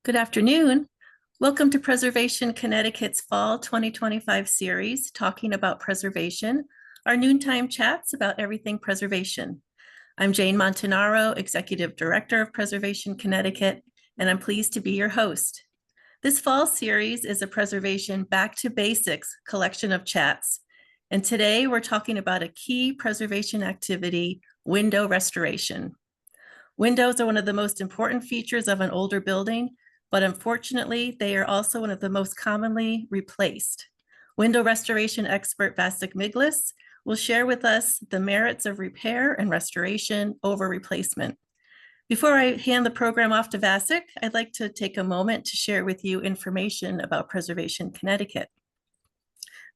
Good afternoon. Welcome to Preservation Connecticut's Fall 2025 series, talking about preservation, our noontime chats about everything preservation. I'm Jane Montanaro, Executive Director of Preservation Connecticut, and I'm pleased to be your host. This fall series is a Preservation Back to Basics collection of chats, and today we're talking about a key preservation activity, window restoration. Windows are one of the most important features of an older building, but unfortunately, they are also one of the most commonly replaced. Window restoration expert Vacek Miglus will share with us the merits of repair and restoration over replacement. Before I hand the program off to Vacek, I'd like to take a moment to share with you information about Preservation Connecticut.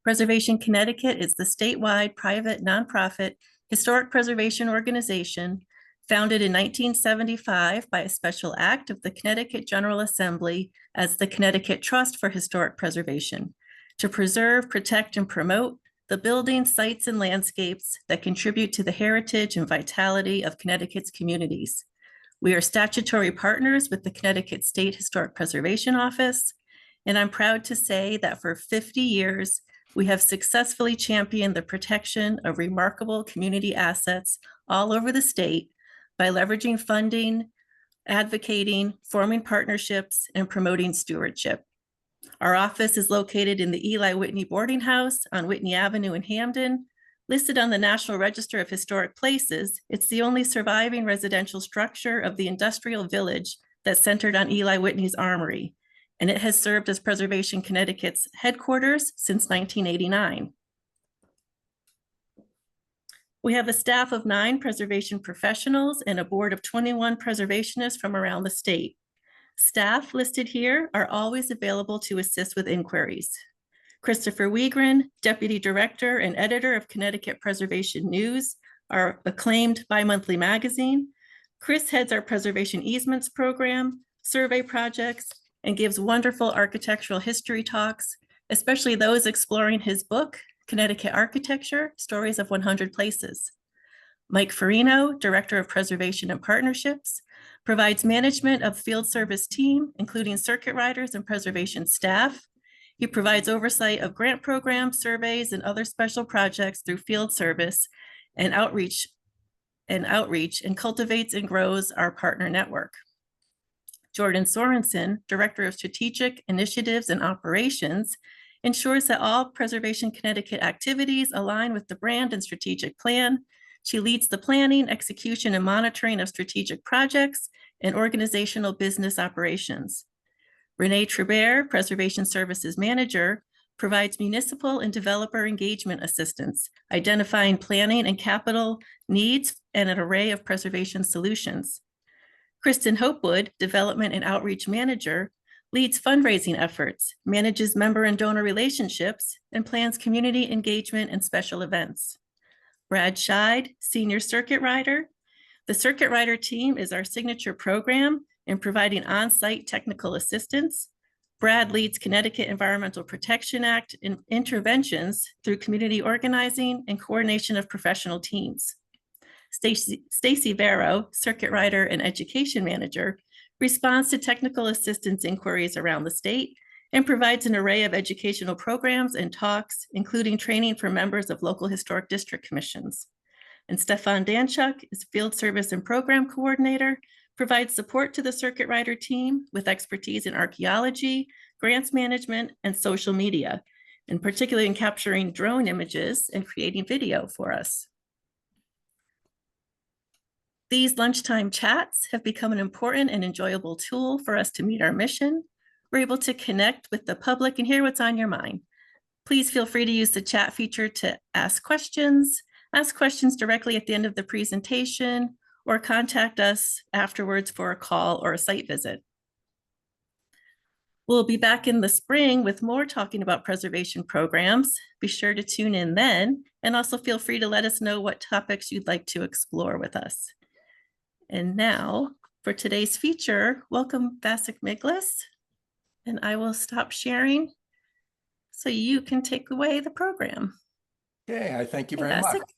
Preservation Connecticut is the statewide private nonprofit historic preservation organization founded in 1975 by a special act of the Connecticut General Assembly as the Connecticut Trust for Historic Preservation to preserve, protect, and promote the buildings, sites, and landscapes that contribute to the heritage and vitality of Connecticut's communities. We are statutory partners with the Connecticut State Historic Preservation Office, and I'm proud to say that for 50 years, we have successfully championed the protection of remarkable community assets all over the state by leveraging funding, advocating, forming partnerships, and promoting stewardship. Our office is located in the Eli Whitney Boarding House on Whitney Avenue in Hamden. Listed on the National Register of Historic Places, it's the only surviving residential structure of the industrial village that's centered on Eli Whitney's armory, and it has served as Preservation Connecticut's headquarters since 1989. We have a staff of 9 preservation professionals and a board of 21 preservationists from around the state. Staff listed here are always available to assist with inquiries. Christopher Wiegren, Deputy Director and Editor of Connecticut Preservation News, our acclaimed bi-monthly magazine. Chris heads our Preservation Easements program, survey projects, and gives wonderful architectural history talks, especially those exploring his book, Connecticut Architecture, Stories of 100 Places. Mike Farino, Director of Preservation and Partnerships, provides management of field service team, including circuit riders and preservation staff. He provides oversight of grant programs, surveys, and other special projects through field service and outreach, and cultivates and grows our partner network. Jordan Sorensen, Director of Strategic Initiatives and Operations, ensures that all Preservation Connecticut activities align with the brand and strategic plan. She leads the planning, execution, and monitoring of strategic projects and organizational business operations. Renee Trubert, Preservation Services Manager, provides municipal and developer engagement assistance, identifying planning and capital needs and an array of preservation solutions. Kristen Hopewood, Development and Outreach Manager, leads fundraising efforts, manages member and donor relationships, and plans community engagement and special events. Brad Scheid, Senior Circuit Rider. The Circuit Rider team is our signature program in providing on-site technical assistance. Brad leads Connecticut Environmental Protection Act interventions through community organizing and coordination of professional teams. Stacy Barrow, Circuit Rider and Education Manager, responds to technical assistance inquiries around the state and provides an array of educational programs and talks, including training for members of local historic district commissions. And Stefan Danchuk is Field Service and Program Coordinator, provides support to the Circuit Rider team with expertise in archaeology, grants management, and social media, and particularly in capturing drone images and creating video for us. These lunchtime chats have become an important and enjoyable tool for us to meet our mission. We're able to connect with the public and hear what's on your mind. Please feel free to use the chat feature to ask questions directly at the end of the presentation, or contact us afterwards for a call or a site visit. We'll be back in the spring with more talking about preservation programs. Be sure to tune in then, and also feel free to let us know what topics you'd like to explore with us. And now for today's feature, welcome Vacek Miglus, and I will stop sharing so you can take away the program. Okay, I thank you very Vacek. much.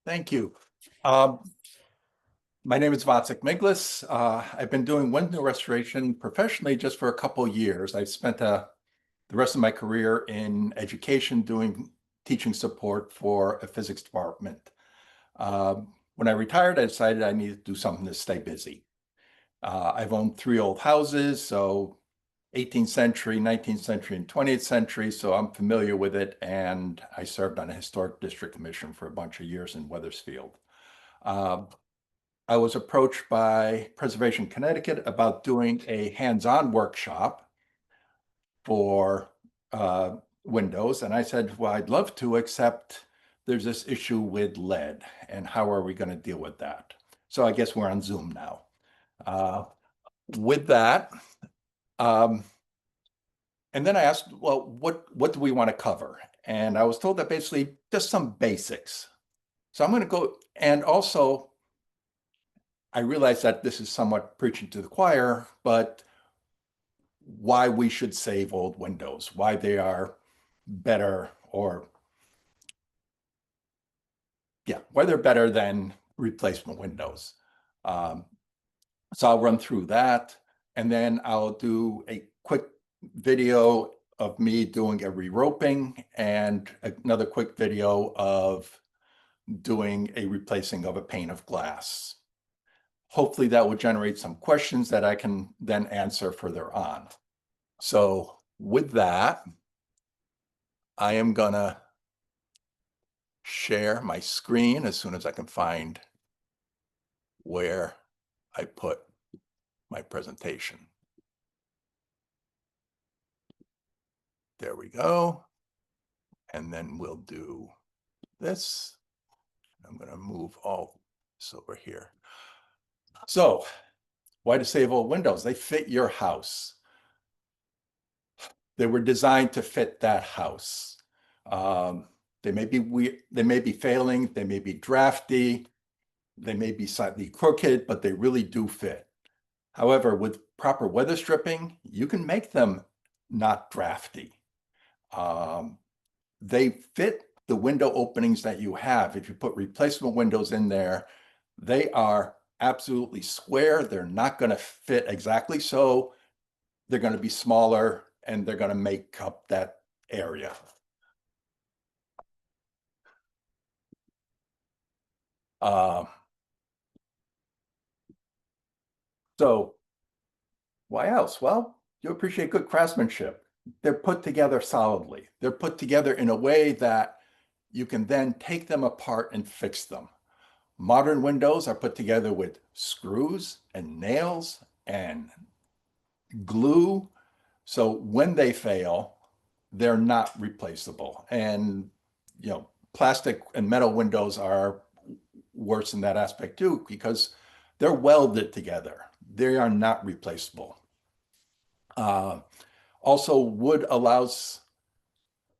Thank you. My name is Vacek Miglus. I've been doing window restoration professionally just for a couple of years. I've spent the rest of my career in education doing teaching support for a physics department. When I retired, I decided I needed to do something to stay busy. I've owned three old houses, so 18th century, 19th century, and 20th century, so I'm familiar with it, and I served on a historic district commission for a bunch of years in Wethersfield. Uh, I was approached by Preservation Connecticut about doing a hands-on workshop for windows. And I said, well, I'd love to, except there's this issue with lead. And how are we going to deal with that? So I guess we're on Zoom now. With that, and then I asked, well, what do we want to cover? And I was told that basically just some basics. So I'm going to go, and also I realize that this is somewhat preaching to the choir, but why we should save old windows, why they are better, or yeah, why they're better than replacement windows. So I'll run through that, and then I'll do a quick video of me doing a re-roping and another quick video of doing a replacing of a pane of glass. Hopefully that will generate some questions that I can then answer further on. So with that, I am gonna share my screen as soon as I can find where I put my presentation. There we go. And then we'll do this. I'm gonna move all this over here. So why to save old windows? They fit your house. They were designed to fit that house. They may be weird, they may be failing, they may be drafty, they may be slightly crooked, but they really do fit. However, with proper weather stripping, you can make them not drafty. They fit the window openings that you have. If you put replacement windows in there, they are absolutely square. They're not going to fit exactly so. They're going to be smaller and they're going to make up that area. So why else? Well, you appreciate good craftsmanship. They're put together solidly. They're put together in a way that you can then take them apart and fix them. Modern windows are put together with screws and nails and glue. So when they fail, they're not replaceable. And, you know, plastic and metal windows are worse in that aspect too, because they're welded together. They are not replaceable. Also, wood allows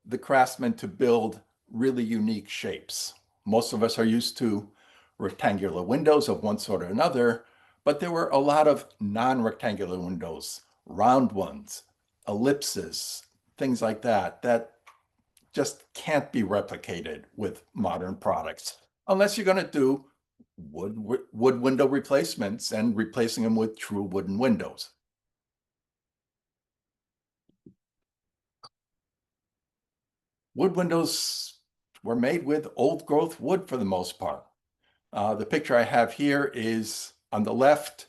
the craftsman to build really unique shapes. Most of us are used to rectangular windows of one sort or another, but there were a lot of non-rectangular windows, round ones, ellipses, things like that, that just can't be replicated with modern products, unless you're going to do wood window replacements and replacing them with true wooden windows. Wood windows were made with old growth wood for the most part. The picture I have here is on the left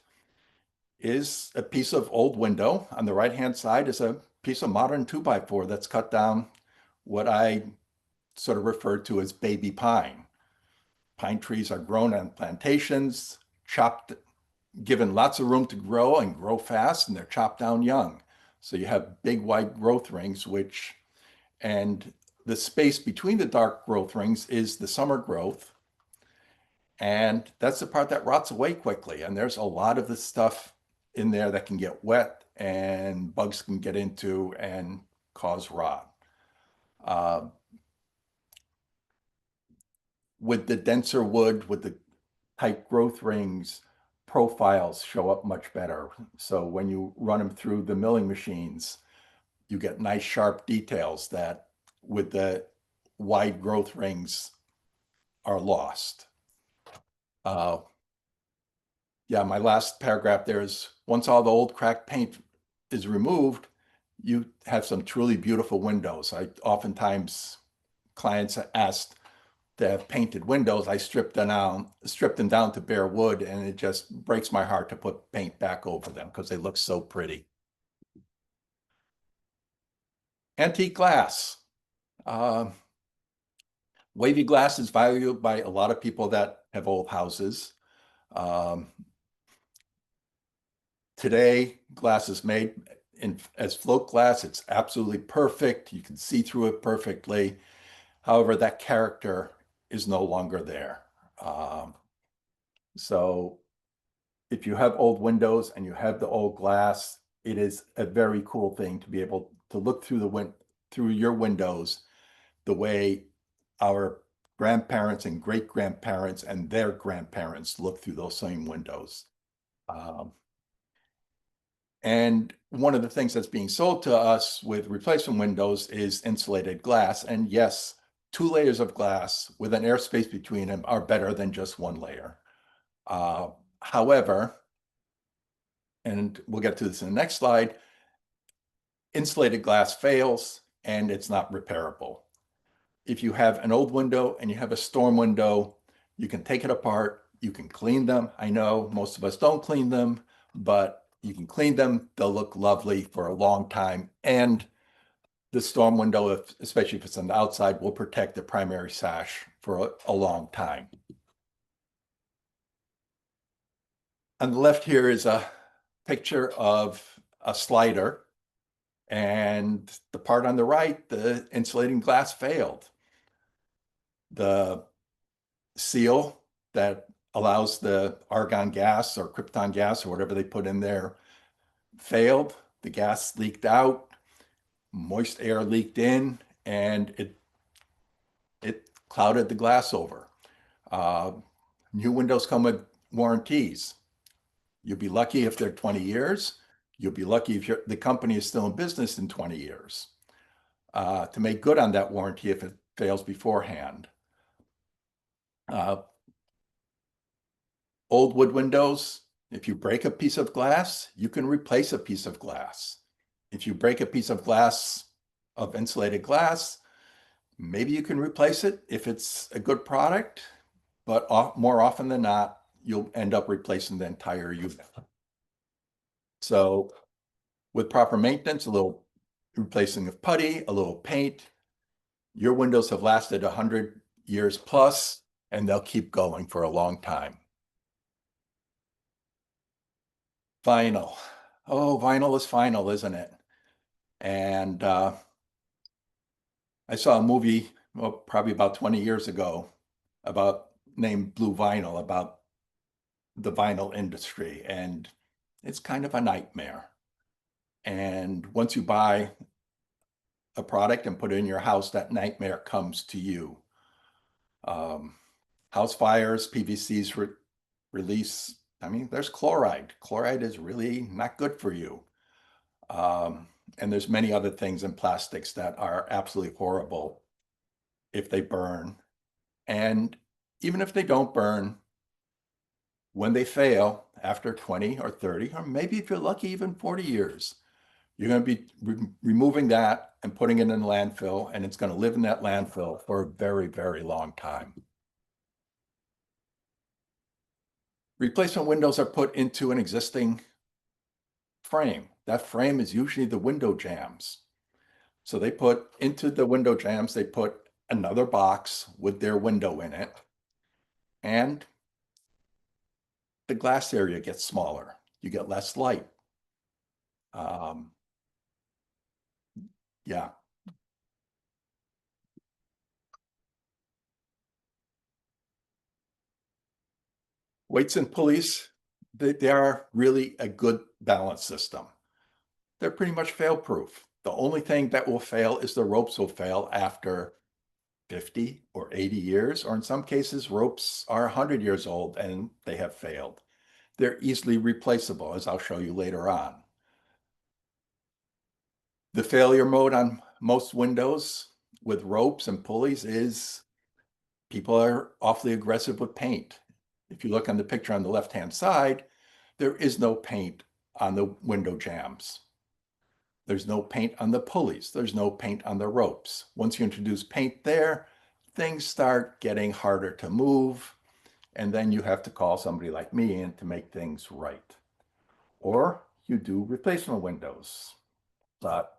is a piece of old window. On the right-hand side is a piece of modern 2x4 that's cut down what I sort of refer to as baby pine. Pine trees are grown on plantations, chopped, given lots of room to grow and grow fast, and they're chopped down young. So you have big wide growth rings, and the space between the dark growth rings is the summer growth. And that's the part that rots away quickly. And there's a lot of the stuff in there that can get wet and bugs can get into and cause rot. With the denser wood, with the tight growth rings, profiles show up much better. So when you run them through the milling machines, you get nice sharp details that with the wide growth rings are lost. Yeah, my last paragraph there is, once all the old cracked paint is removed, you have some truly beautiful windows. I oftentimes clients asked to have painted windows. I stripped them down to bare wood, and it just breaks my heart to put paint back over them because they look so pretty. Antique glass. Wavy glass is valued by a lot of people that have old houses. Today, glass is made as float glass. It's absolutely perfect. You can see through it perfectly. However, that character is no longer there. So if you have old windows and you have the old glass, it is a very cool thing to be able to look through your windows the way our grandparents and great grandparents and their grandparents looked through those same windows. And one of the things that's being sold to us with replacement windows is insulated glass. And yes, 2 layers of glass with an airspace between them are better than just 1 layer. However, and we'll get to this in the next slide, insulated glass fails and it's not repairable. If you have an old window and you have a storm window, you can take it apart, you can clean them. I know most of us don't clean them, but you can clean them. They'll look lovely for a long time. And the storm window, especially if it's on the outside, will protect the primary sash for a long time. On the left here is a picture of a slider, and the part on the right, the insulating glass failed. The seal that allows the argon gas or krypton gas or whatever they put in there failed. The gas leaked out, moist air leaked in, and it clouded the glass over. New windows come with warranties. You'll be lucky if they're 20 years. You'll be lucky if the company is still in business in 20 years to make good on that warranty if it fails beforehand. Old wood windows, if you break a piece of glass, you can replace a piece of glass. If you break a piece of glass, of insulated glass, maybe you can replace it if it's a good product, but more often than not, you'll end up replacing the entire unit. So with proper maintenance, a little replacing of putty, a little paint, your windows have lasted 100 years plus, and they'll keep going for a long time. Vinyl. Oh, vinyl is final, isn't it? And I saw a movie, well, probably about 20 years ago, named Blue Vinyl, about the vinyl industry, and it's kind of a nightmare. And once you buy a product and put it in your house, that nightmare comes to you. House fires, PVCs release. I mean, there's chloride. Chloride is really not good for you. And there's many other things in plastics that are absolutely horrible if they burn. And even if they don't burn, when they fail after 20 or 30, or maybe if you're lucky, even 40 years, you're going to be removing that and putting it in the landfill, and it's going to live in that landfill for a very, very long time. Replacement windows are put into an existing frame. That frame is usually the window jambs. So they put into the window jambs, they put another box with their window in it, and the glass area gets smaller. You get less light. Yeah. Weights and pulleys, they are really a good balance system. They're pretty much fail-proof. The only thing that will fail is the ropes will fail after 50 or 80 years, or in some cases, ropes are 100 years old and they have failed. They're easily replaceable, as I'll show you later on. The failure mode on most windows with ropes and pulleys is people are awfully aggressive with paint. If you look on the picture on the left-hand side, there is no paint on the window jambs. There's no paint on the pulleys. There's no paint on the ropes. Once you introduce paint there, things start getting harder to move. And then you have to call somebody like me in to make things right. Or you do replacement windows. But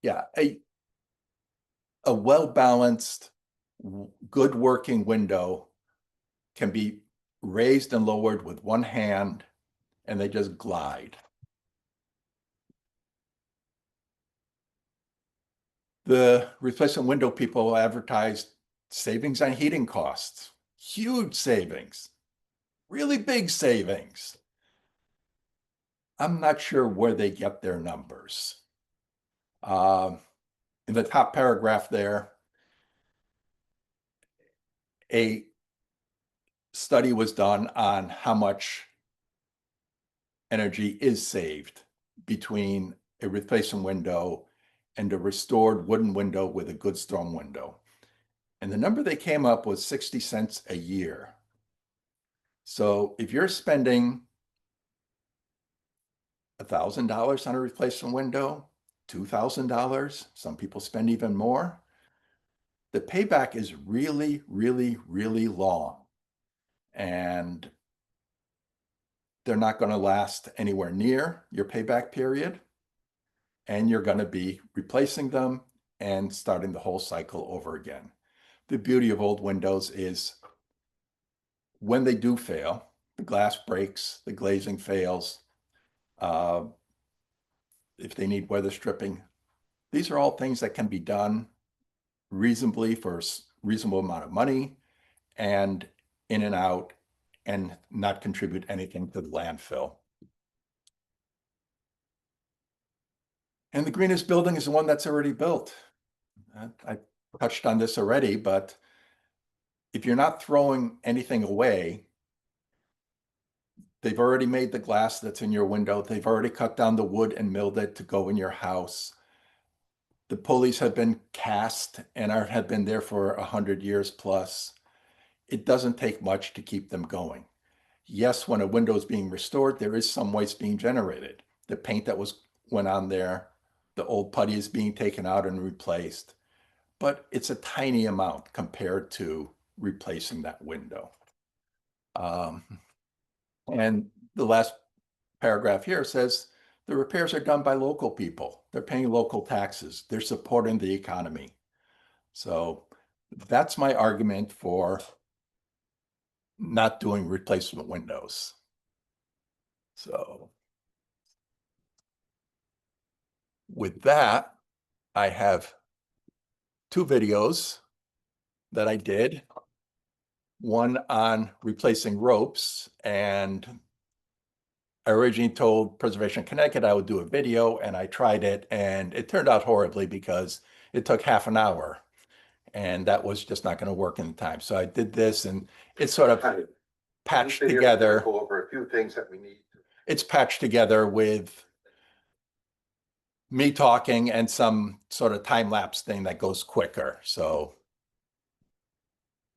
yeah, a well-balanced, good working window can be raised and lowered with one hand, and they just glide. The replacement window people advertised savings on heating costs, huge savings, really big savings. I'm not sure where they get their numbers. In the top paragraph there, a study was done on how much energy is saved between a replacement window and a restored wooden window with a good storm window. And the number they came up was 60 cents a year. So if you're spending $1,000 on a replacement window, $2,000, some people spend even more, the payback is really, really, really long. And they're not going to last anywhere near your payback period. And you're going to be replacing them and starting the whole cycle over again. The beauty of old windows is when they do fail, the glass breaks, the glazing fails, if they need weather stripping, these are all things that can be done reasonably for a reasonable amount of money and in and out and not contribute anything to the landfill. And the greenest building is the one that's already built. I touched on this already, but if you're not throwing anything away, they've already made the glass that's in your window. They've already cut down the wood and milled it to go in your house. The pulleys have been cast and have been there for 100 years plus. It doesn't take much to keep them going. Yes, when a window is being restored, there is some waste being generated. The paint that went on there, the old putty is being taken out and replaced, but it's a tiny amount compared to replacing that window. And the last paragraph here says the repairs are done by local people. They're paying local taxes. They're supporting the economy. So that's my argument for not doing replacement windows. So with that, I have two videos that I did. One on replacing ropes, and I originally told Preservation Connecticut I would do a video, and I tried it, and it turned out horribly because it took half an hour, and that was just not going to work in the time. So I did this, and it's sort of patched together. Go over a few things that we need. It's patched together with me talking and some sort of time lapse thing that goes quicker. So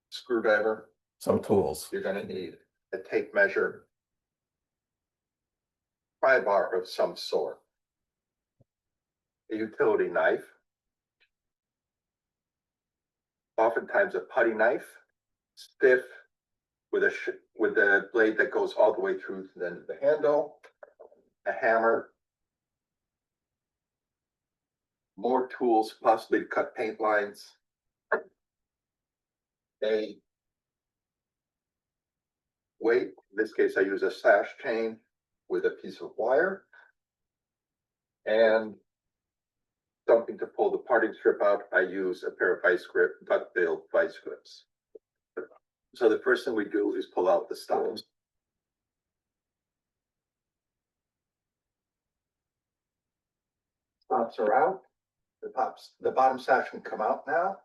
Screwdriver, some tools. you're gonna need a tape measure, pry bar of some sort, a utility knife, oftentimes a putty knife, stiff, with a blade that goes all the way through to the end of the handle, a hammer, more tools, possibly to cut paint lines, a weight. In this case, I use a sash chain with a piece of wire and something to pull the parting strip out. I use a pair of duck-billed vice grips. So the first thing we do is pull out the stops. Stops are out. The bottom sash can come out now,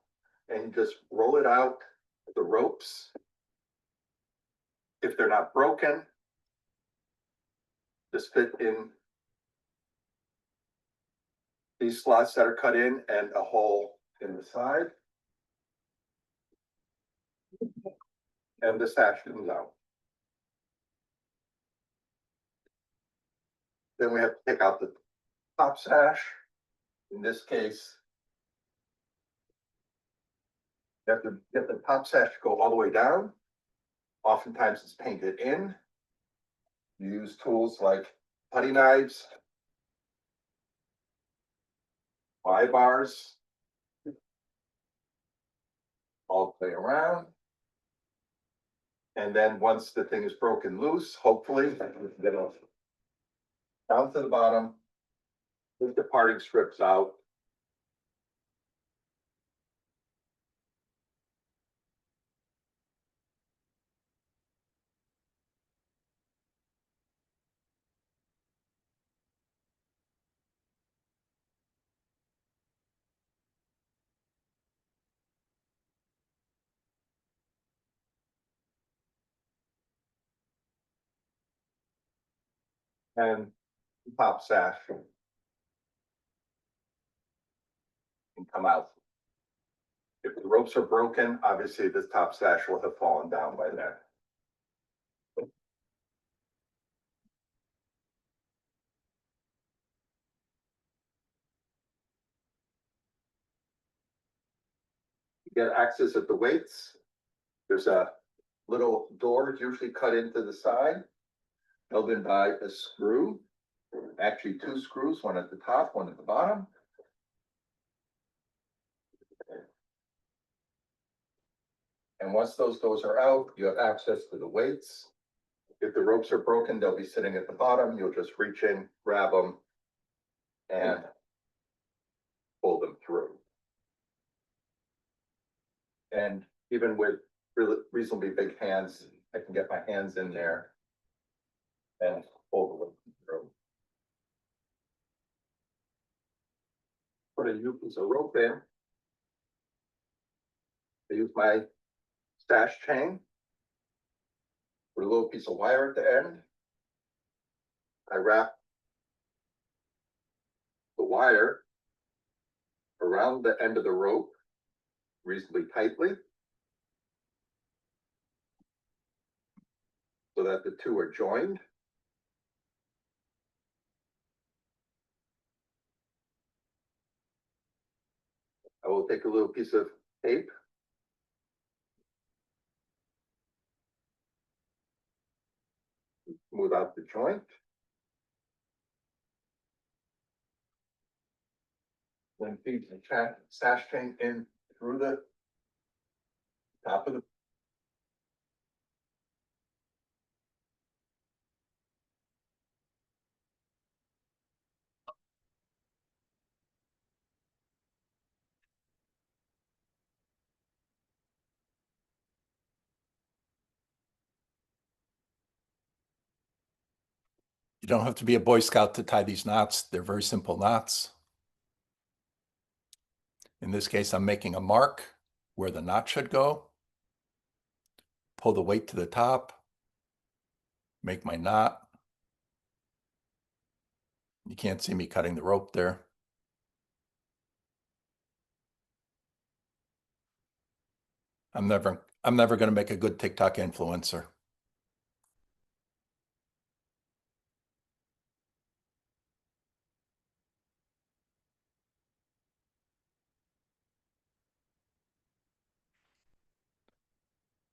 and just roll it out. The ropes, if they're not broken, just fit in these slots that are cut in and a hole in the side. And the sash comes out. Then we have to take out the top sash. In this case, you have to get the top sash to go all the way down. Oftentimes it's painted in. You use tools like putty knives, ply bars, all the way around. And then once the thing is broken loose, hopefully, get it down to the bottom, take the parting strips out. And top sash can come out. If the ropes are broken, obviously this top sash will have fallen down by then. You get access at the weights. There's a little door usually cut into the side, held in by a screw. Actually, two screws, one at the top, one at the bottom. And once those doors are out, you have access to the weights. If the ropes are broken, they'll be sitting at the bottom. You'll just reach in, grab them, and pull them through. And even with really reasonably big hands, I can get my hands in there and pull the weight through. Put a new piece of rope in. I use my stash chain. Put a little piece of wire at the end. I wrap the wire around the end of the rope reasonably tightly so that the two are joined. I will take a little piece of tape. Smooth out the joint. Then feed the sash chain in through the top of the. You don't have to be a Boy Scout to tie these knots. They're very simple knots. In this case, I'm making a mark where the knot should go. Pull the weight to the top. Make my knot. You can't see me cutting the rope there. I'm never going to make a good TikTok influencer.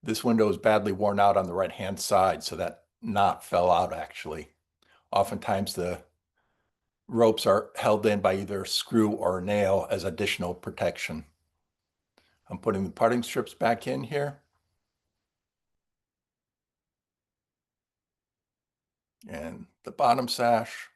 This window is badly worn out on the right-hand side, so that knot fell out actually. Oftentimes the ropes are held in by either a screw or a nail as additional protection. I'm putting the parting strips back in here. And the bottom sash.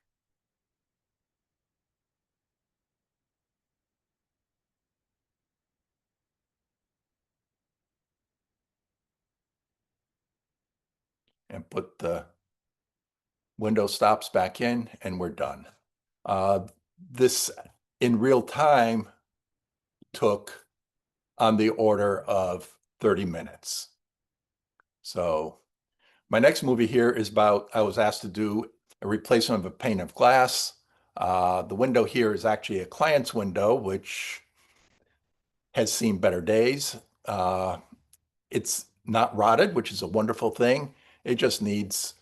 And put the window stops back in, and we're done. This in real time took on the order of 30 minutes. So my next movie here is about, I was asked to do a replacement of a pane of glass. The window here is actually a client's window, which has seen better days. It's not rotted, which is a wonderful thing. It just needs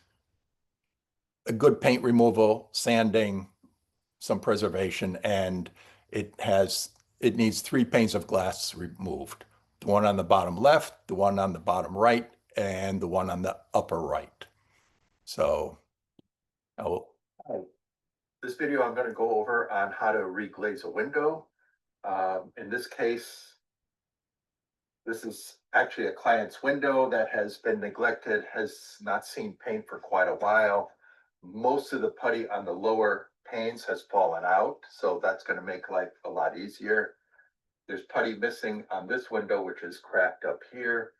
a good paint removal, sanding, some preservation, and it needs 3 panes of glass removed. The one on the bottom left, the one on the bottom right, and the one on the upper right. So This video, I'm gonna go over on how to reglaze a window. In this case, this is actually a client's window that has been neglected, has not seen paint for quite a while. Most of the putty on the lower panes has fallen out, so that's gonna make life a lot easier. There's putty missing on this window, which is cracked up here,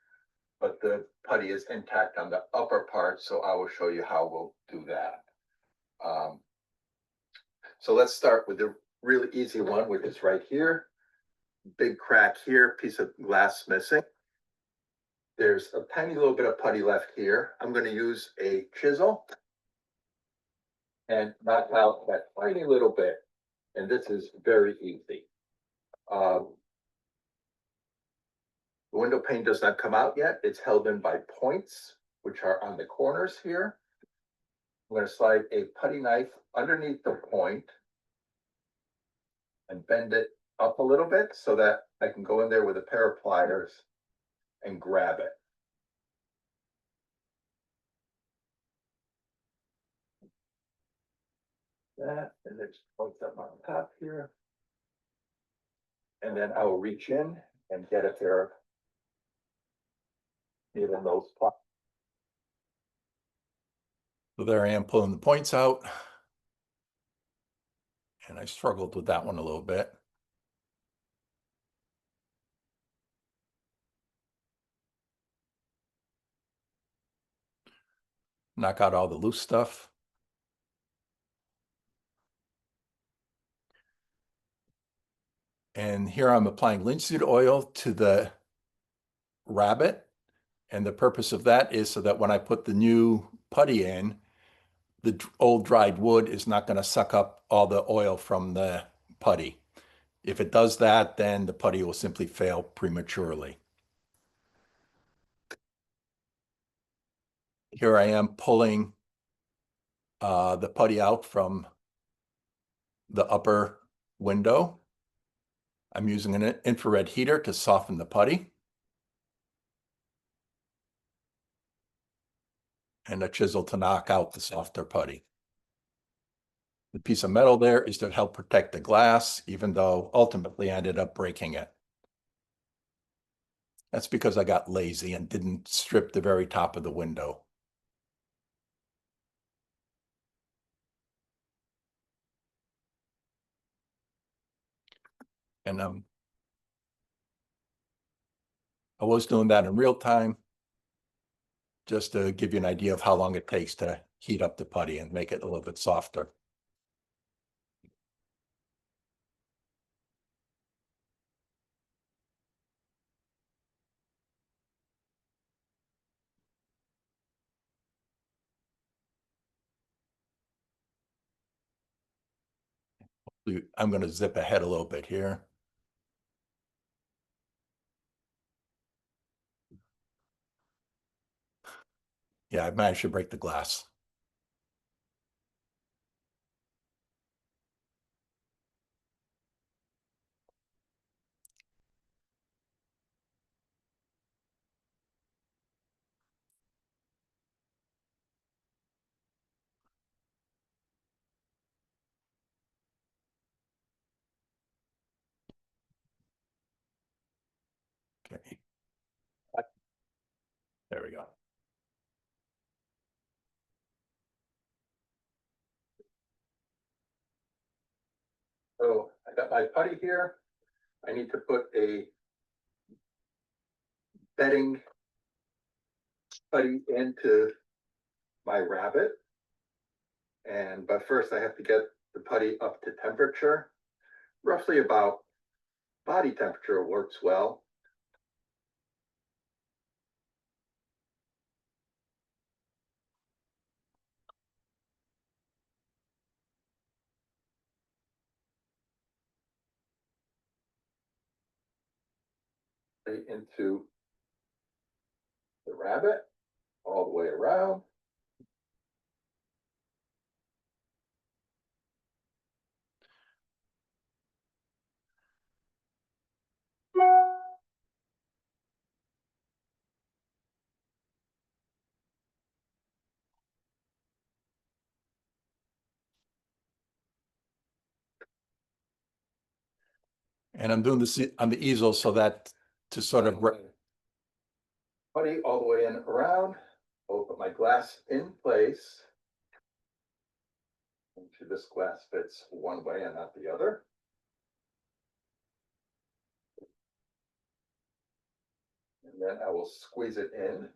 but the putty is intact on the upper part, so I will show you how we'll do that. So let's start with the really easy one, which is right here. Big crack here, piece of glass missing. There's a tiny little bit of putty left here. I'm going to use a chisel and knock out that tiny little bit. And this is very easy. The window pane does not come out yet. It's held in by points, which are on the corners here. I'm going to slide a putty knife underneath the point and bend it up a little bit so that I can go in there with a pair of pliers and grab it. That, and there's points up on top here. And then I will reach in and get a pair of even those points. So there I am pulling the points out. And I struggled with that one a little bit. Knock out all the loose stuff. And here I'm applying linseed oil to the rabbet. And the purpose of that is so that when I put the new putty in, the old dried wood is not going to suck up all the oil from the putty. If it does that, then the putty will simply fail prematurely. Here I am pulling the putty out from the upper window. I'm using an infrared heater to soften the putty. And a chisel to knock out the softer putty. The piece of metal there is to help protect the glass, even though ultimately I ended up breaking it. That's because I got lazy and didn't strip the very top of the window. And I was doing that in real time, just to give you an idea of how long it takes to heat up the putty and make it a little bit softer. I'm going to zip ahead a little bit here. Yeah, I managed to break the glass. Okay. There we go. So I got my putty here. I need to put a bedding putty into my rabbet. But first I have to get the putty up to temperature. Roughly about body temperature works well. Into the rabbet all the way around. And I'm doing this on the easel so that to sort of, Putty all the way in and around. I'll put my glass in place. Make sure this glass fits one way and not the other. And then I will squeeze it in.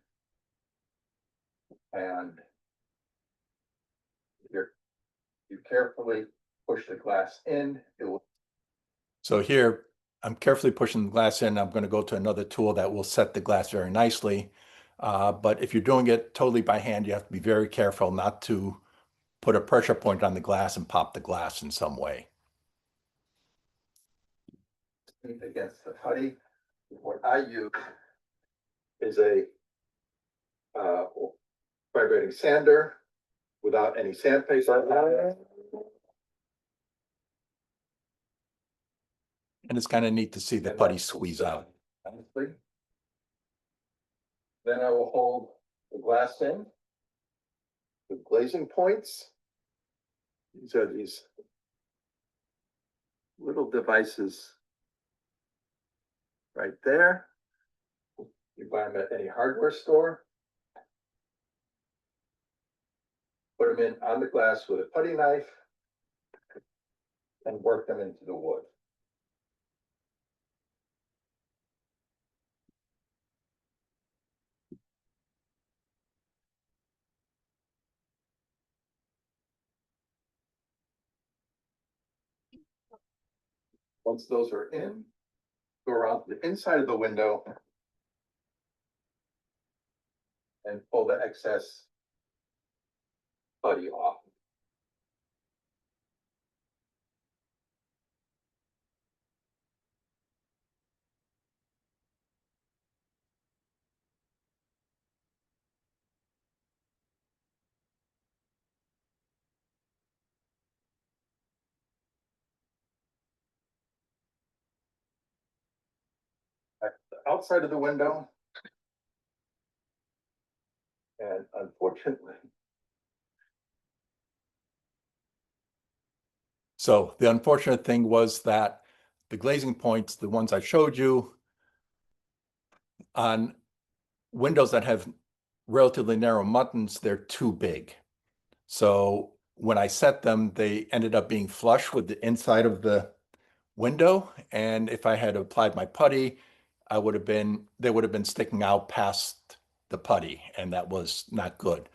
And you carefully push the glass in, it will. so here, I'm carefully pushing the glass in. I'm going to go to another tool that will set the glass very nicely. But if you're doing it totally by hand, you have to be very careful not to put a pressure point on the glass and pop the glass in some way. Against the putty. What I use is a vibrating sander without any sandpaper. And it's kind of neat to see the putty squeeze out. Nicely. Then I will hold the glass in with glazing points. These are these little devices right there. You buy them at any hardware store. Put them in on the glass with a putty knife and work them into the wood. Once those are in, go around to the inside of the window and pull the excess putty off. At the outside of the window. And unfortunately, So the unfortunate thing was that the glazing points, the ones I showed you, on windows that have relatively narrow muttons, they're too big. So when I set them, they ended up being flush with the inside of the window. And if I had applied my putty, they would have been sticking out past the putty, and that was not good.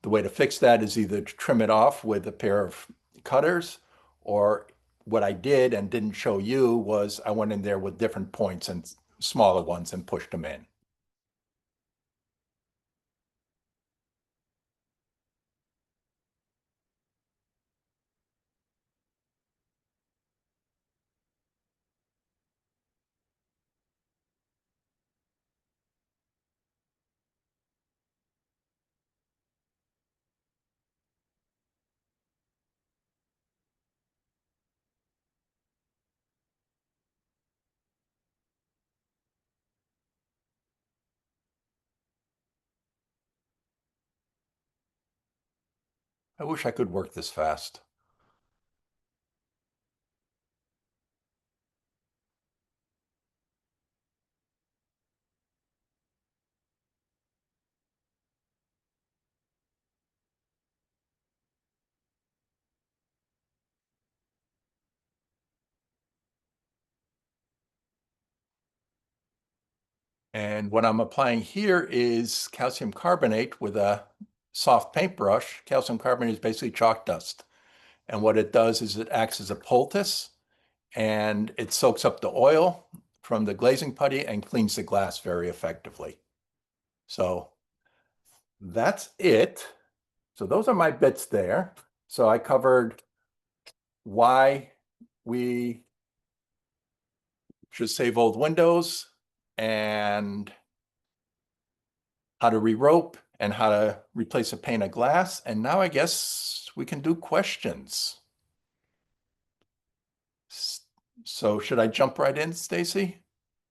The way to fix that is either to trim it off with a pair of cutters, or what I did and didn't show you was I went in there with different points and smaller ones and pushed them in. I wish I could work this fast. And what I'm applying here is calcium carbonate with a soft paintbrush. Calcium carbonate is basically chalk dust. And what it does is it acts as a poultice, and it soaks up the oil from the glazing putty and cleans the glass very effectively. So that's it. So those are my bits there. So I covered why we should save old windows, and how to re-rope, and how to replace a pane of glass. And now I guess we can do questions. So should I jump right in, Stacy?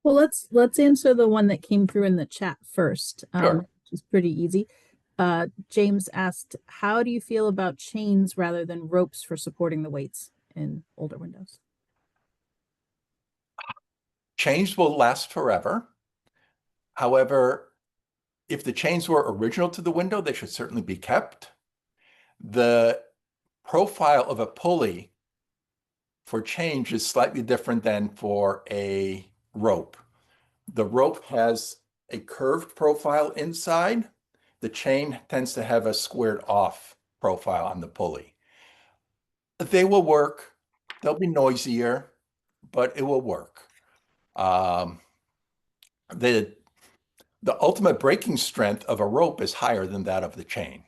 Well, let's answer the one that came through in the chat first, Sure. which is pretty easy. James asked, how do you feel about chains rather than ropes for supporting the weights in older windows? chains will last forever. However, if the chains were original to the window, they should certainly be kept. The profile of a pulley for change is slightly different than for a rope. The rope has a curved profile inside. The chain tends to have a squared off profile on the pulley. They will work. They'll be noisier, but it will work. The ultimate breaking strength of a rope is higher than that of the chain.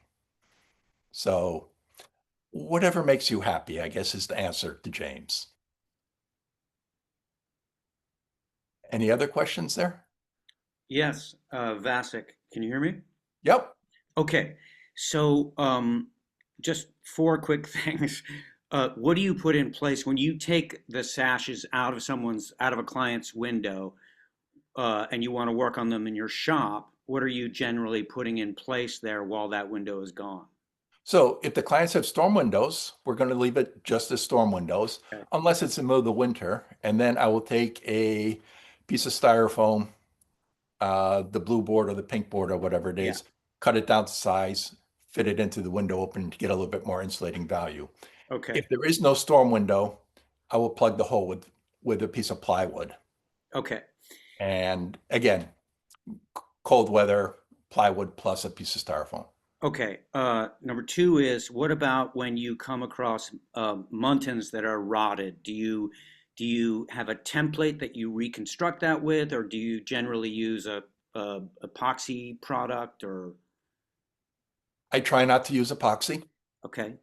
So whatever makes you happy, I guess, is the answer to James. Any other questions there? Yes, Vacek, can you hear me? Yep. Okay, so just four quick things. What do you put in place when you take the sashes out of a client's window, and you want to work on them in your shop? What are you generally putting in place there while that window is gone? So if the clients have storm windows, we're going to leave it just as storm windows, Okay. unless it's in the middle of the winter. And then I will take a piece of styrofoam, the blue board or the pink board or whatever it Yeah. is, cut it down to size, fit it into the window opening to get a little bit more insulating value. Okay, If there is no storm window, I will plug the hole with a piece of plywood. okay, And again, cold weather, plywood plus a piece of styrofoam. okay. Number two is, what about when you come across muntins that are rotted? Do you have a template that you reconstruct that with, or do you generally use a epoxy product, or I try not to use epoxy. okay,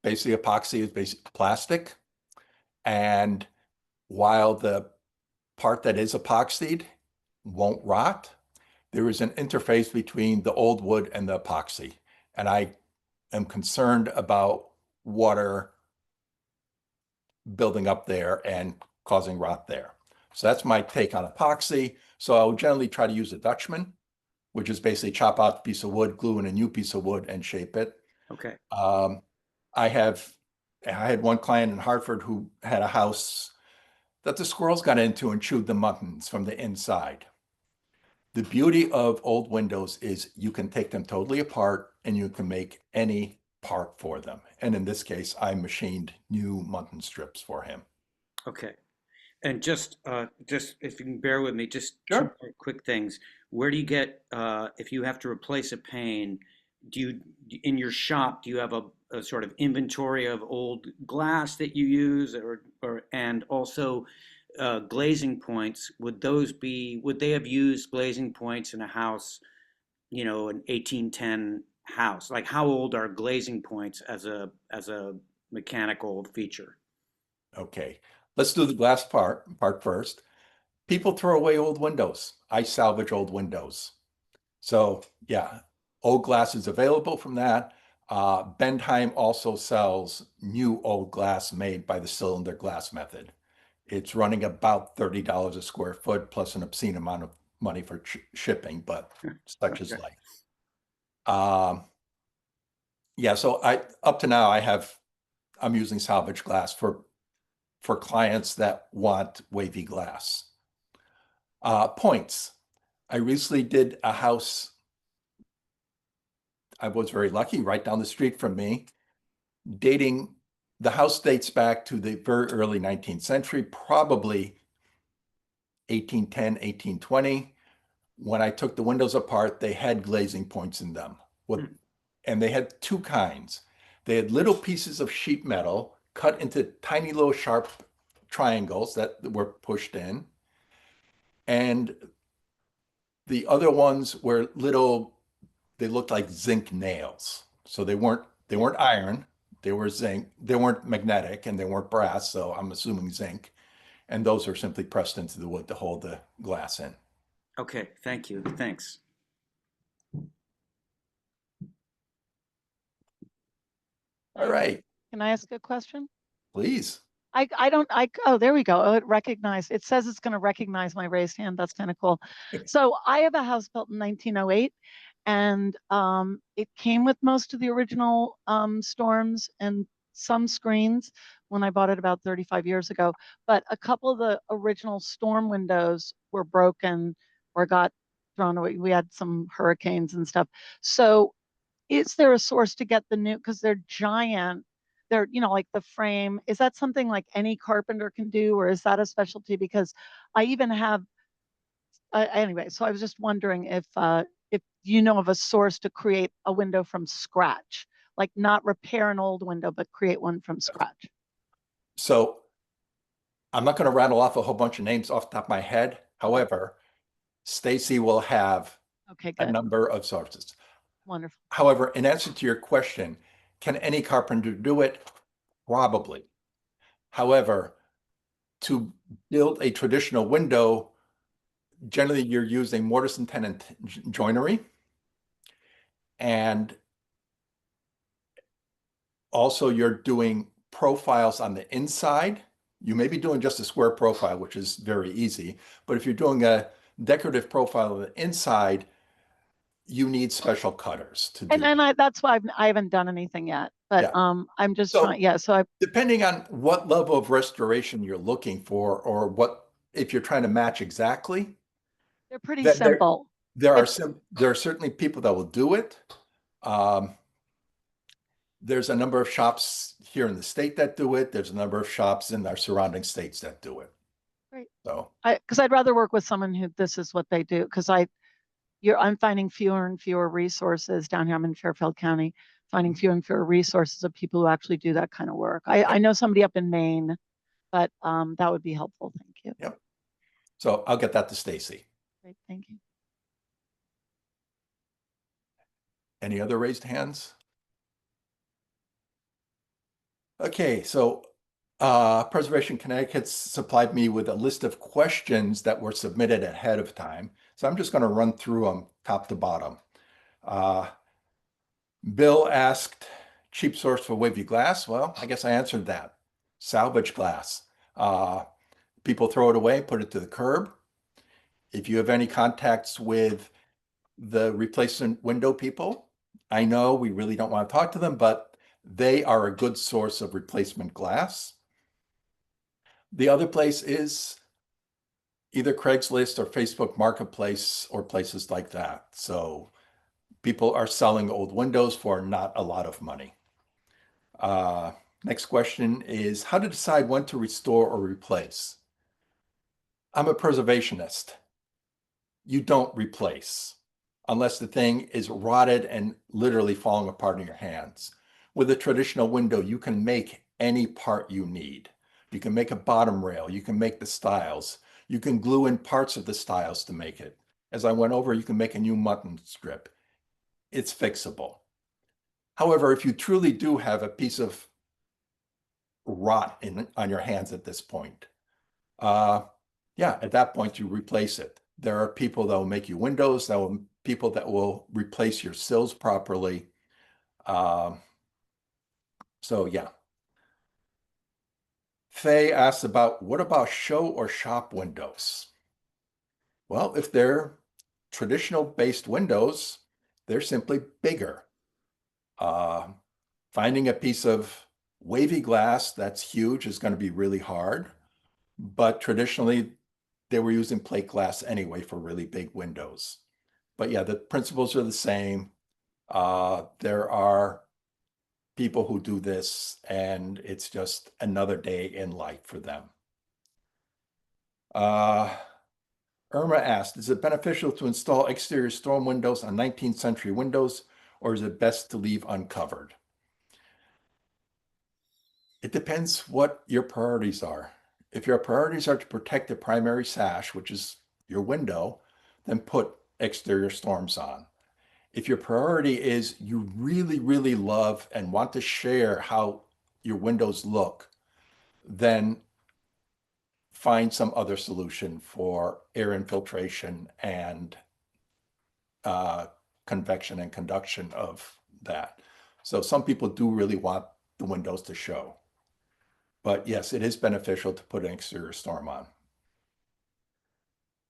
Basically, epoxy is basically plastic. And while the part that is epoxied won't rot, there is an interface between the old wood and the epoxy. And I am concerned about water building up there and causing rot there. So that's my take on epoxy. So I would generally try to use a Dutchman, which is basically chop out a piece of wood, glue in a new piece of wood, and shape it. okay, I had one client in Hartford who had a house that the squirrels got into and chewed the muttons from the inside. The beauty of old windows is you can take them totally apart and you can make any part for them. And in this case, I machined new mutton strips for him. okay. And just if you can bear with me, just two Sure. more quick things. Where do you get if you have to replace a pane? Do you in your shop? Do you have a sort of inventory of old glass that you use, or and also glazing points? Would they have used glazing points in a house, an 1810 house? Like, how old are glazing points as a mechanical feature? Okay, let's do the glass part first. People throw away old windows. I salvage old windows. So yeah, old glass is available from that. Bentheim also sells new old glass made by the cylinder glass method. It's running about $30 a square foot plus an obscene amount of money for shipping, but such is Okay. life. Yeah, so up to now I'm using salvage glass for clients that want wavy glass. Points. I recently did a house. I was very lucky, right down the street from me. The house dates back to the very early 19th century, probably 1810, 1820. When I took the windows apart, they had glazing points in them. And they had two kinds. They had little pieces of sheet metal cut into tiny little sharp triangles that were pushed in. And the other ones were they looked like zinc nails. So they weren't iron, they were zinc, they weren't magnetic, and they weren't brass, so I'm assuming zinc. And those are simply pressed into the wood to hold the glass in. Okay, thank you. Thanks. All right, Can I ask a question? please. Oh, there we go. Oh, it says it's going to recognize my raised hand. That's kind of cool. So I have a house built in 1908, and it came with most of the original storms and some screens. when I bought it about 35 years ago, but a couple of the original storm windows were broken or got thrown away. We had some hurricanes and stuff. So is there a source to get the new, because they're giant, they're, like the frame, is that something like any carpenter can do, or is that a specialty? Because I even have, anyway, so I was just wondering if you know of a source to create a window from scratch, like not repair an old window, but create one from scratch. So I'm not going to rattle off a whole bunch of names off the top of my head. However, Stacy will have Okay, a good. number of sources. Wonderful. However, in answer to your question, can any carpenter do it? Probably. However, to build a traditional window, generally you're using mortise and tenon joinery. And also you're doing profiles on the inside. You may be doing just a square profile, which is very easy. But if you're doing a decorative profile on the inside, you need special cutters to do. And that's why I haven't done anything yet, but Yeah. I'm just So- trying. Yeah. So Depending on what level of restoration you're looking for, or what, if you're trying to match exactly, they're pretty That they're- simple. there are certainly people that will do it. There's a number of shops here in the state that do it. There's a number of shops in our surrounding states that do it. Great. So Because I'd rather work with someone who this is what they do. Because I'm finding fewer and fewer resources down here. I'm in Fairfield County, finding fewer and fewer resources of people who actually do that kind of work. I know somebody up in Maine, but that would be helpful. Thank you. Yep. So I'll get that to Stacy. Great. Thank you. Any other raised hands? Okay, so Preservation Connecticut supplied me with a list of questions that were submitted ahead of time. So I'm just going to run through them top to bottom. Bill asked, cheap source for wavy glass. Well, I guess I answered that. Salvage glass. People throw it away, put it to the curb. If you have any contacts with the replacement window people, I know we really don't want to talk to them, but they are a good source of replacement glass. The other place is either Craigslist or Facebook Marketplace or places like that. So people are selling old windows for not a lot of money. Next question is how to decide when to restore or replace. I'm a preservationist. You don't replace unless the thing is rotted and literally falling apart in your hands. With a traditional window, you can make any part you need. You can make a bottom rail, you can make the stiles, you can glue in parts of the stiles to make it. As I went over, you can make a new mutton strip. It's fixable. However, if you truly do have a piece of rot on your hands at this point, yeah, at that point you replace it. There are people that will make you windows, people that will replace your sills properly. So yeah. Faye asks about, what about show or shop windows? Well, if they're traditional based windows, they're simply bigger. Finding a piece of wavy glass that's huge is going to be really hard, but traditionally they were using plate glass anyway for really big windows. But yeah, the principles are the same. There are people who do this and it's just another day in life for them. Irma asked, is it beneficial to install exterior storm windows on 19th century windows, or is it best to leave uncovered? It depends what your priorities are. If your priorities are to protect the primary sash, which is your window, then put exterior storms on. If your priority is you really, really love and want to share how your windows look, then find some other solution for air infiltration and convection and conduction of that. So some people do really want the windows to show. But yes, it is beneficial to put an exterior storm on.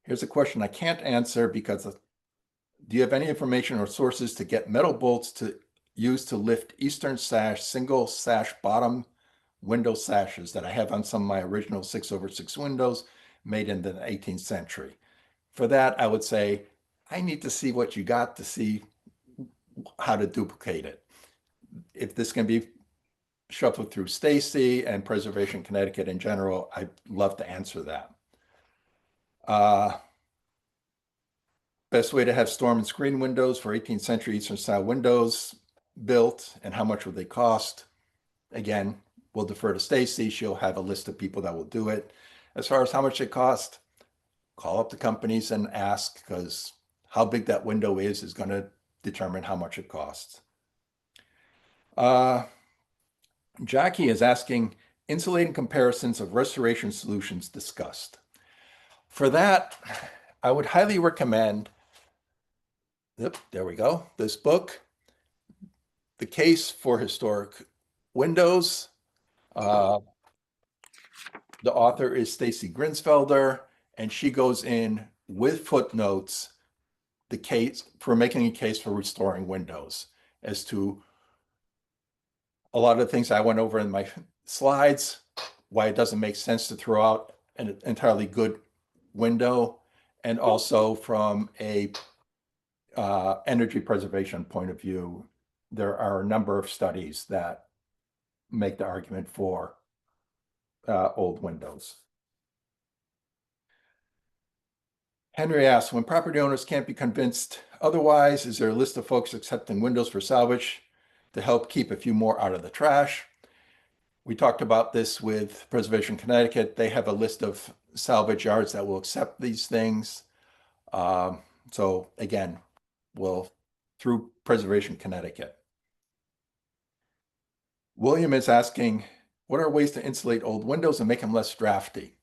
Here's a question I can't answer because do you have any information or sources to get metal bolts to use to lift eastern sash, single sash bottom window sashes that I have on some of my original 6/6 windows made in the 18th century. For that, I would say, I need to see what you got to see how to duplicate it. If this can be shuffled through Stacy and Preservation Connecticut in general, I'd love to answer that. Best way to have storm and screen windows for 18th century Eastern style windows built, and how much would they cost? Again, we'll defer to Stacy. She'll have a list of people that will do it. As far as how much it cost, call up the companies and ask, because how big that window is going to determine how much it costs. Jackie is asking, insulating comparisons of restoration solutions discussed. For that, I would highly recommend, there we go, this book, The Case for Historic Windows. The author is Stacy Grinsfelder, and she goes in with footnotes the case for making a case for restoring windows as to a lot of the things I went over in my slides, why it doesn't make sense to throw out an entirely good window, and also from a energy preservation point of view, there are a number of studies that make the argument for old windows. Henry asks, when property owners can't be convinced otherwise, is there a list of folks accepting windows for salvage to help keep a few more out of the trash? We talked about this with Preservation Connecticut. They have a list of salvage yards that will accept these things. So again, through Preservation Connecticut. William is asking, what are ways to insulate old windows and make them less drafty?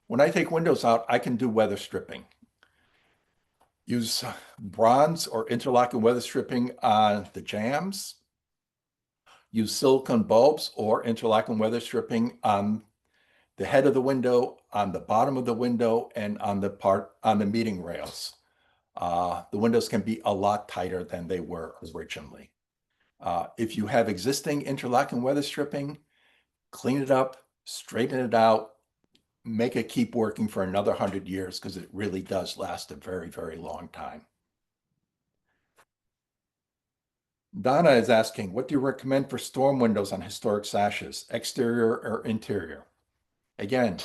When I take windows out, I can do weather stripping. Use bronze or interlocking weather stripping on the jambs. Use silicone bulbs or interlocking weather stripping on the head of the window, on the bottom of the window, and on the meeting rails. The windows can be a lot tighter than they were originally. If you have existing interlocking weather stripping, clean it up, straighten it out, make it keep working for another 100 years, because it really does last a very, very long time. Donna is asking, what do you recommend for storm windows on historic sashes, exterior or interior? Again,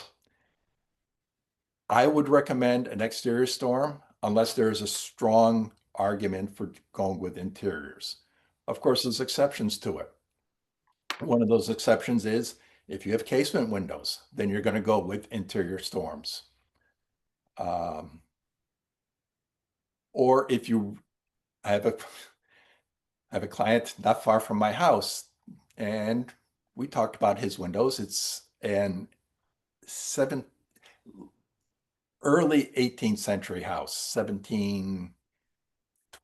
I would recommend an exterior storm unless there is a strong argument for going with interiors. Of course, there's exceptions to it. One of those exceptions is if you have casement windows, then you're going to go with interior storms. Or if I have a client not far from my house, and we talked about his windows. It's an early 18th century house, 1720,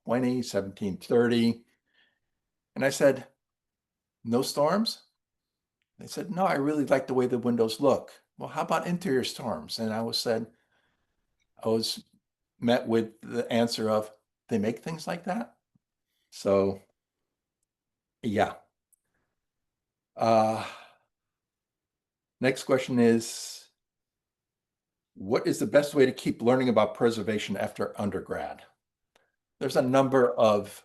1730. And I said, no storms? They said, no, I really like the way the windows look. Well, how about interior storms? And I was met with the answer of, they make things like that? So, yeah. Next question is, what is the best way to keep learning about preservation after undergrad? There's a number of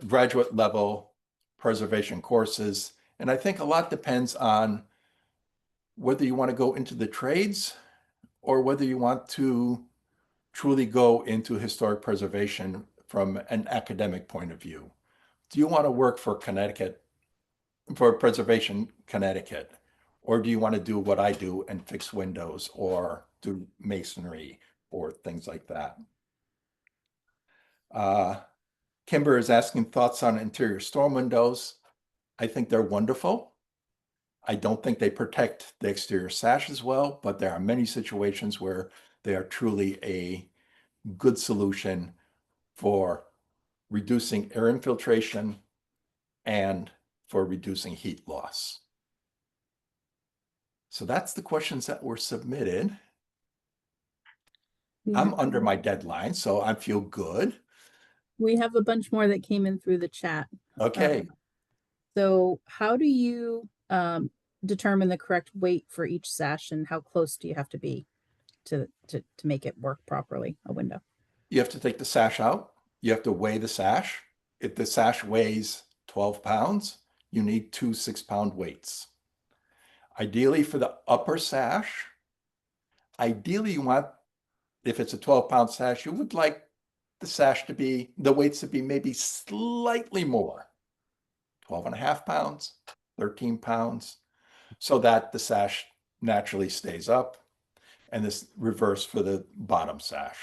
graduate level preservation courses, and I think a lot depends on whether you want to go into the trades or whether you want to truly go into historic preservation from an academic point of view. Do you want to work for Preservation Connecticut, or do you want to do what I do and fix windows or do masonry or things like that? Kimber is asking thoughts on interior storm windows. I think they're wonderful. I don't think they protect the exterior sash as well, but there are many situations where they are truly a good solution for reducing air infiltration and for reducing heat loss. So that's the questions that were submitted. I'm under my deadline, so I feel good. We have a bunch more that came in through the chat. Okay. So how do you determine the correct weight for each sash, and how close do you have to be to make it work properly, a window? You have to take the sash out. You have to weigh the sash. If the sash weighs 12 pounds, you need two 6-pound weights. Ideally for the upper sash, ideally you want, if it's a 12-pound sash, you would like the weights to be maybe slightly more, 12 and a half pounds, 13 pounds, so that the sash naturally stays up, and this reverse for the bottom sash.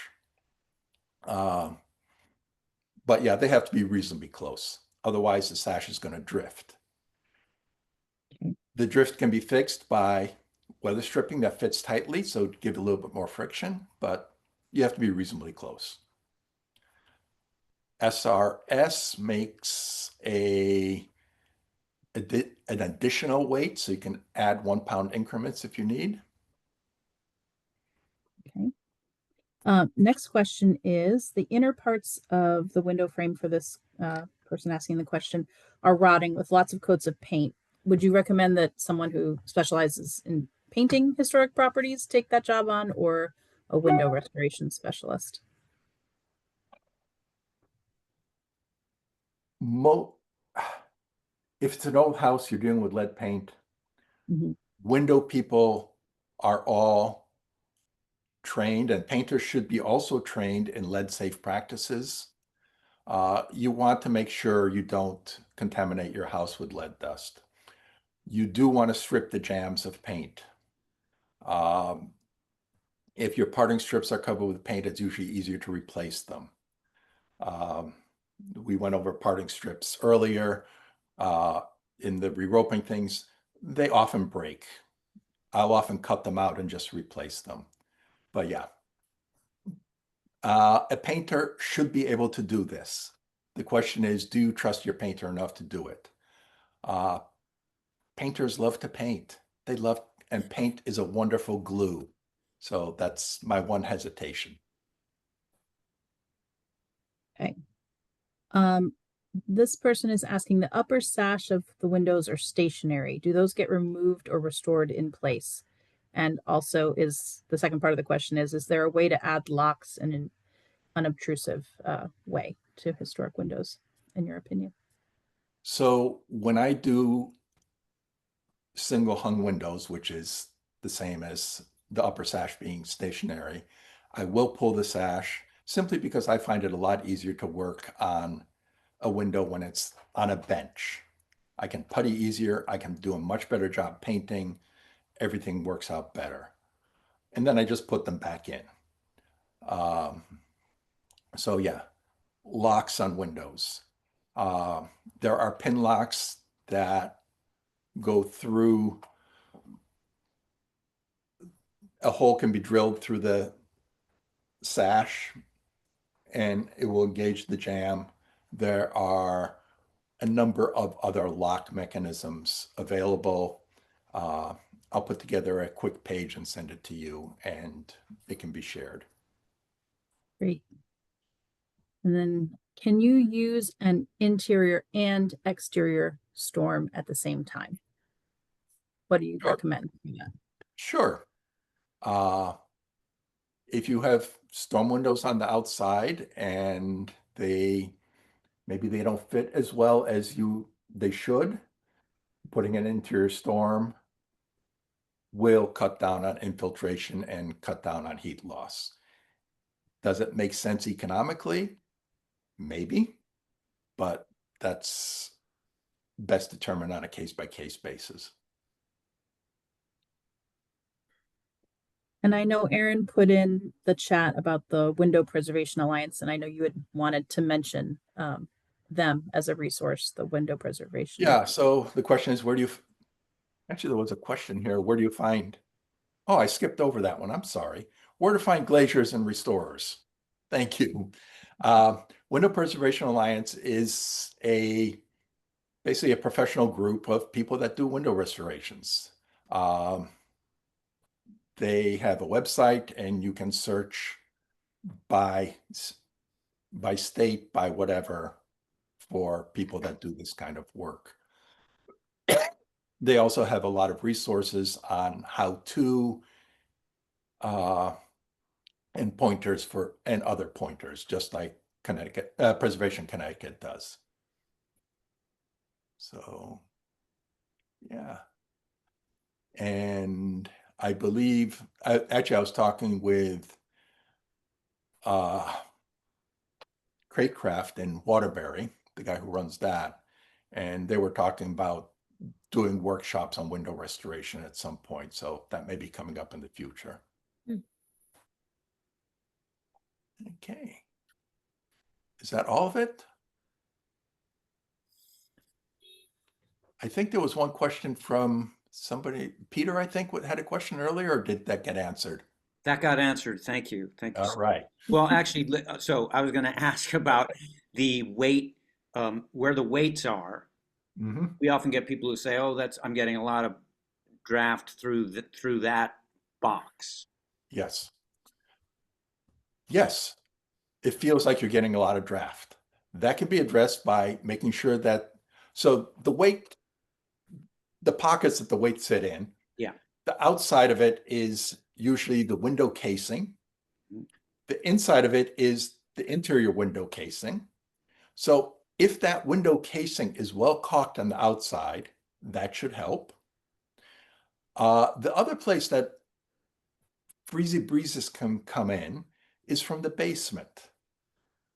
But yeah, they have to be reasonably close. Otherwise, the sash is going to drift. Okay. The drift can be fixed by weather stripping that fits tightly, so give a little bit more friction, but you have to be reasonably close. SRS makes an additional weight, so you can add 1-pound increments if you need. Okay. Next question is, the inner parts of the window frame for this person asking the question are rotting with lots of coats of paint. Would you recommend that someone who specializes in painting historic properties take that job on, or a window restoration specialist? If it's an old house, you're dealing with lead paint. Mhm. Window people are all trained, and painters should be also trained in lead safe practices. You want to make sure you don't contaminate your house with lead dust. You do want to strip the jambs of paint. If your parting strips are covered with paint, it's usually easier to replace them. We went over parting strips earlier. In the re-roping things, they often break. I'll often cut them out and just replace them. But yeah, a painter should be able to do this. The question is, do you trust your painter enough to do it? Painters love to paint. And paint is a wonderful glue. So that's my one hesitation. Okay. This person is asking, the upper sash of the windows are stationary. Do those get removed or restored in place? And also, is the second part of the question is there a way to add locks in an unobtrusive way to historic windows, in your opinion? So when I do single hung windows, which is the same as the upper sash being stationary, I will pull the sash simply because I find it a lot easier to work on a window when it's on a bench. I can putty easier. I can do a much better job painting. Everything works out better. And then I just put them back in. So yeah, locks on windows. There are pin locks that go through, a hole can be drilled through the sash and it will engage the jamb. There are a number of other lock mechanisms available. I'll put together a quick page and send it to you, and it can be shared. Great. And then, can you use an interior and exterior storm at the same time? What do you Sure. recommend for that? Sure. If you have storm windows on the outside and maybe they don't fit as well as they should, putting an interior storm will cut down on infiltration and cut down on heat loss. Does it make sense economically? Maybe, but that's best determined on a case-by-case basis. And I know Aaron put in the chat about the Window Preservation Alliance, and I know you had wanted to mention them as a resource, the Window Preservation. Yeah, so the question is, actually there was a question here, where do you find, oh, I skipped over that one, I'm sorry. Where to find glaziers and restorers? Thank you. Window Preservation Alliance is basically a professional group of people that do window restorations. They have a website and you can search by state, by whatever, for people that do this kind of work. they also have a lot of resources on how to and pointers for and other pointers, just like Connecticut Preservation Connecticut does. So, yeah. And I believe, actually, I was talking with Cratecraft in Waterbury, the guy who runs that, and they were talking about doing workshops on window restoration at some point. So that may be coming up in the future. Okay. Is that all of it? I think there was one question from somebody, Peter, I think, had a question earlier, or did that get answered? That got answered. Thank you. Thank you. All right. Well, actually, so I was going to ask about the weight, where the weights are. Mm-hmm. We often get people who say, "Oh, I'm getting a lot of draft through that box." Yes. Yes. It feels like you're getting a lot of draft. That can be addressed by making sure that, so the weight, the pockets that the weights sit in, Yeah. the outside of it is usually the window casing. Mhm. The inside of it is the interior window casing. So if that window casing is well caulked on the outside, that should help. The other place that breezy breezes can come in is from the basement.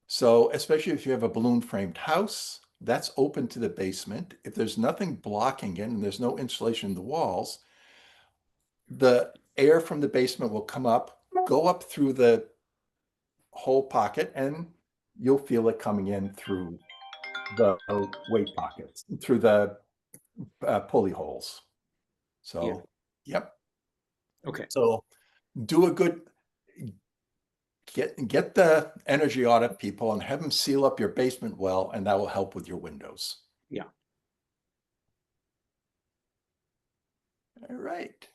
So especially if you have a balloon framed house, that's open to the basement. If there's nothing blocking it and there's no insulation in the walls, the air from the basement will come up, go up through the whole pocket, and you'll feel it coming in through the weight pockets, through the pulley holes. So, yep. Okay. So do a good, get the energy audit people and have them seal up your basement well, and that will help with your windows. Yeah. All right.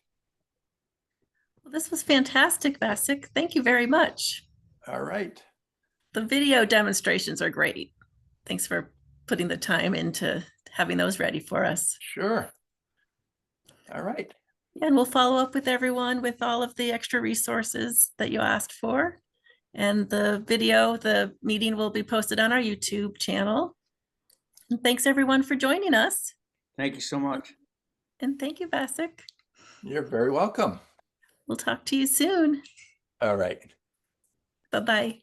Well, this was fantastic, Vacek. Thank you very much. All right. The video demonstrations are great. Thanks for putting the time into having those ready for us. Sure. All right. And we'll follow up with everyone with all of the extra resources that you asked for. And the meeting will be posted on our YouTube channel. And thanks everyone for joining us. Thank you so much. And thank you, Vacek. You're very welcome. We'll talk to you soon. All right. Bye-bye.